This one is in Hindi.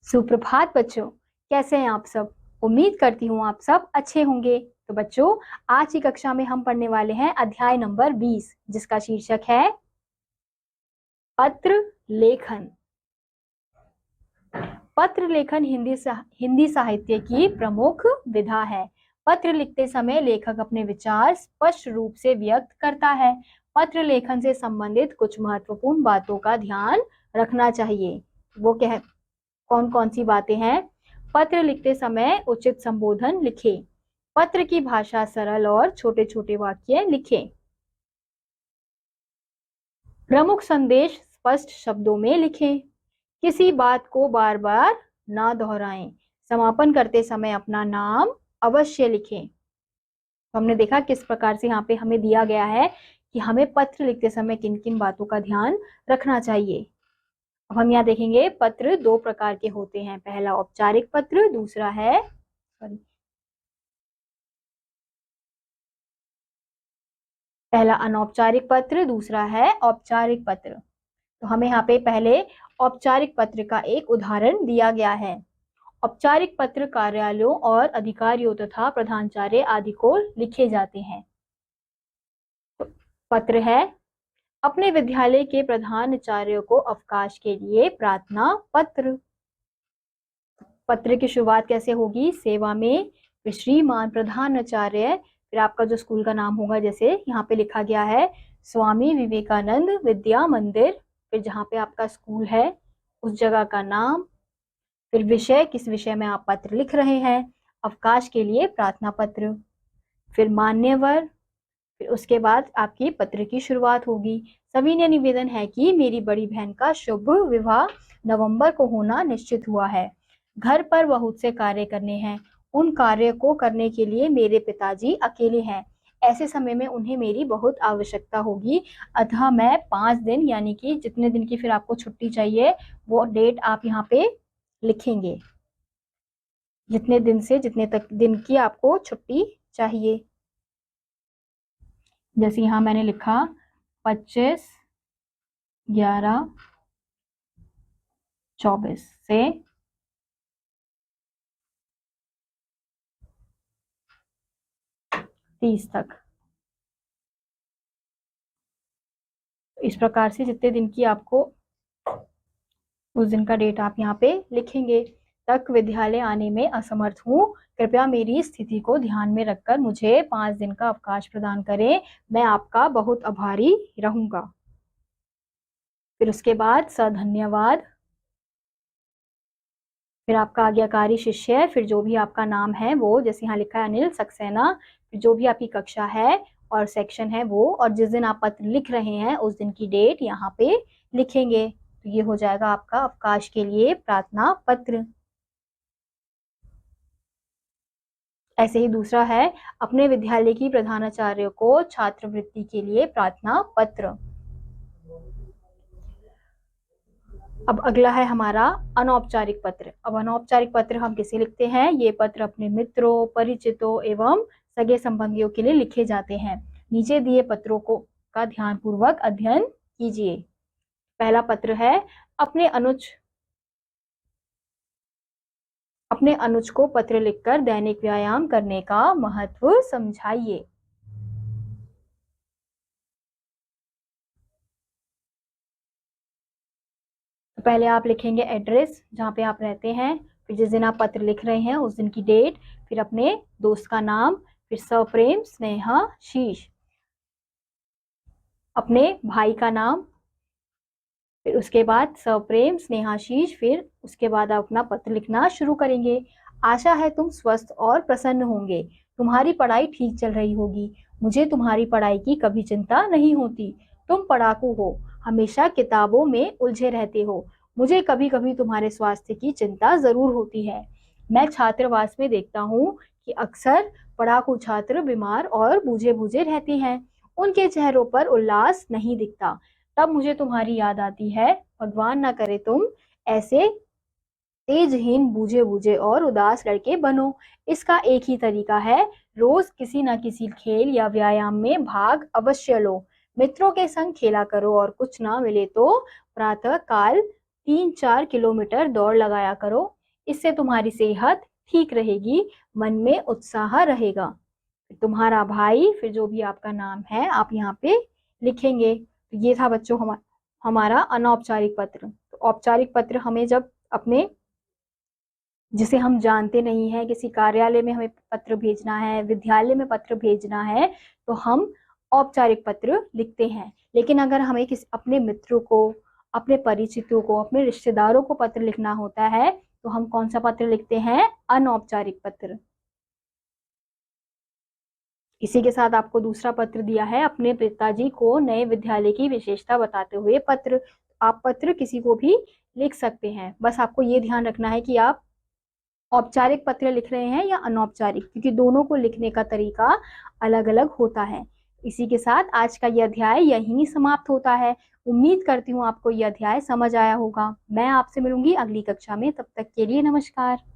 सुप्रभात बच्चों, कैसे हैं आप सब। उम्मीद करती हूँ आप सब अच्छे होंगे। तो बच्चों, आज की कक्षा में हम पढ़ने वाले हैं अध्याय नंबर 20, जिसका शीर्षक है पत्र लेखन। पत्र लेखन हिंदी साहित्य की प्रमुख विधा है। पत्र लिखते समय लेखक अपने विचार स्पष्ट रूप से व्यक्त करता है। पत्र लेखन से संबंधित कुछ महत्वपूर्ण बातों का ध्यान रखना चाहिए। वो क्या है, कौन कौन सी बातें हैं। पत्र लिखते समय उचित संबोधन लिखें। पत्र की भाषा सरल और छोटे छोटे वाक्य लिखें। प्रमुख संदेश स्पष्ट शब्दों में लिखें। किसी बात को बार बार ना दोहराएं। समापन करते समय अपना नाम अवश्य लिखें। तो हमने देखा किस प्रकार से यहाँ पे हमें दिया गया है कि हमें पत्र लिखते समय किन किन बातों का ध्यान रखना चाहिए। अब हम यहाँ देखेंगे पत्र दो प्रकार के होते हैं। पहला औपचारिक पत्र, दूसरा है पहला अनौपचारिक पत्र, दूसरा है औपचारिक पत्र। तो हमें यहाँ पे पहले औपचारिक पत्र का एक उदाहरण दिया गया है। औपचारिक पत्र कार्यालयों और अधिकारियों तथा प्रधानाचार्य आदि को लिखे जाते हैं। तो पत्र है, अपने विद्यालय के प्रधानाचार्य को अवकाश के लिए प्रार्थना पत्र। पत्र की शुरुआत कैसे होगी, सेवा में, फिर श्रीमान प्रधानाचार्य, फिर आपका जो स्कूल का नाम होगा, जैसे यहाँ पे लिखा गया है स्वामी विवेकानंद विद्या मंदिर, फिर जहाँ पे आपका स्कूल है उस जगह का नाम, फिर विषय, किस विषय में आप पत्र लिख रहे हैं, अवकाश के लिए प्रार्थना पत्र, फिर मान्यवर, फिर उसके बाद आपकी पत्र की शुरुआत होगी। सविनय निवेदन है कि मेरी बड़ी बहन का शुभ विवाह नवंबर को होना निश्चित हुआ है। घर पर बहुत से कार्य करने हैं। उन कार्य को करने के लिए मेरे पिताजी अकेले हैं। ऐसे समय में उन्हें मेरी बहुत आवश्यकता होगी। अतः मैं 5 दिन, यानी कि जितने दिन की फिर आपको छुट्टी चाहिए वो डेट आप यहाँ पे लिखेंगे, जितने दिन से जितने तक दिन की आपको छुट्टी चाहिए। जैसे यहाँ मैंने लिखा 25/11/24 से 30 तक। इस प्रकार से जितने दिन की आपको उस दिन का डेट आप यहाँ पे लिखेंगे। तक विद्यालय आने में असमर्थ हूँ, कृपया मेरी स्थिति को ध्यान में रखकर मुझे 5 दिन का अवकाश प्रदान करें। मैं आपका बहुत आभारी रहूंगा। फिर उसके बाद धन्यवाद, फिर आपका आज्ञाकारी शिष्य, फिर जो भी आपका नाम है वो, जैसे यहाँ लिखा है अनिल सक्सेना, फिर जो भी आपकी कक्षा है और सेक्शन है वो, और जिस दिन आप पत्र लिख रहे हैं उस दिन की डेट यहाँ पे लिखेंगे। तो ये हो जाएगा आपका अवकाश के लिए प्रार्थना पत्र। ऐसे ही दूसरा है, अपने विद्यालय की प्रधानाचार्य को छात्रवृत्ति के लिए प्रार्थना पत्र। अब अगला है हमारा अनौपचारिक पत्र। अब अनौपचारिक पत्र हम किसे लिखते हैं, ये पत्र अपने मित्रों, परिचितों एवं सगे संबंधियों के लिए लिखे जाते हैं। नीचे दिए पत्रों को का ध्यानपूर्वक अध्ययन कीजिए। पहला पत्र है, अपने अनुज को पत्र लिखकर दैनिक व्यायाम करने का महत्व समझाइए। तो पहले आप लिखेंगे एड्रेस जहाँ पे आप रहते हैं, फिर जिस दिन आप पत्र लिख रहे हैं उस दिन की डेट, फिर अपने दोस्त का नाम, फिर सप्रेम स्नेहा शीश, अपने भाई का नाम, फिर उसके बाद सप्रेम स्नेहाशीष, फिर उसके बाद आप अपना पत्र लिखना शुरू करेंगे। आशा है तुम स्वस्थ और प्रसन्न होंगे। तुम्हारी पढ़ाई ठीक चल रही होगी। मुझे तुम्हारी पढ़ाई की कभी चिंता नहीं होती। तुम पढ़ाकू हो, हमेशा किताबों में उलझे रहते हो। मुझे कभी कभी तुम्हारे स्वास्थ्य की चिंता जरूर होती है। मैं छात्रावास में देखता हूँ कि अक्सर पढ़ाकू छात्र बीमार और बूझे बूझे रहते हैं। उनके चेहरों पर उल्लास नहीं दिखता। तब मुझे तुम्हारी याद आती है। भगवान ना करे तुम ऐसे तेजहीन, बूझे बूझे और उदास लड़के बनो। इसका एक ही तरीका है, रोज किसी न किसी खेल या व्यायाम में भाग अवश्य लो। मित्रों के संग खेला करो और कुछ ना मिले तो प्रातः काल 3-4 किलोमीटर दौड़ लगाया करो। इससे तुम्हारी सेहत ठीक रहेगी, मन में उत्साह रहेगा। तुम्हारा भाई, फिर जो भी आपका नाम है आप यहाँ पे लिखेंगे। तो ये था बच्चों हमारा अनौपचारिक पत्र। तो औपचारिक पत्र हमें जब अपने, जिसे हम जानते नहीं है, किसी कार्यालय में हमें पत्र भेजना है, विद्यालय में पत्र भेजना है, तो हम औपचारिक पत्र लिखते हैं। लेकिन अगर हमें किसी अपने मित्रों को, अपने परिचितों को, अपने रिश्तेदारों को पत्र लिखना होता है तो हम कौन सा पत्र लिखते हैं? अनौपचारिक पत्र। इसी के साथ आपको दूसरा पत्र दिया है, अपने पिताजी को नए विद्यालय की विशेषता बताते हुए पत्र। आप पत्र किसी को भी लिख सकते हैं, बस आपको ये ध्यान रखना है कि आप औपचारिक पत्र लिख रहे हैं या अनौपचारिक, क्योंकि दोनों को लिखने का तरीका अलग अलग होता है। इसी के साथ आज का यह अध्याय यहीं समाप्त होता है। उम्मीद करती हूँ आपको यह अध्याय समझ आया होगा। मैं आपसे मिलूंगी अगली कक्षा में, तब तक के लिए नमस्कार।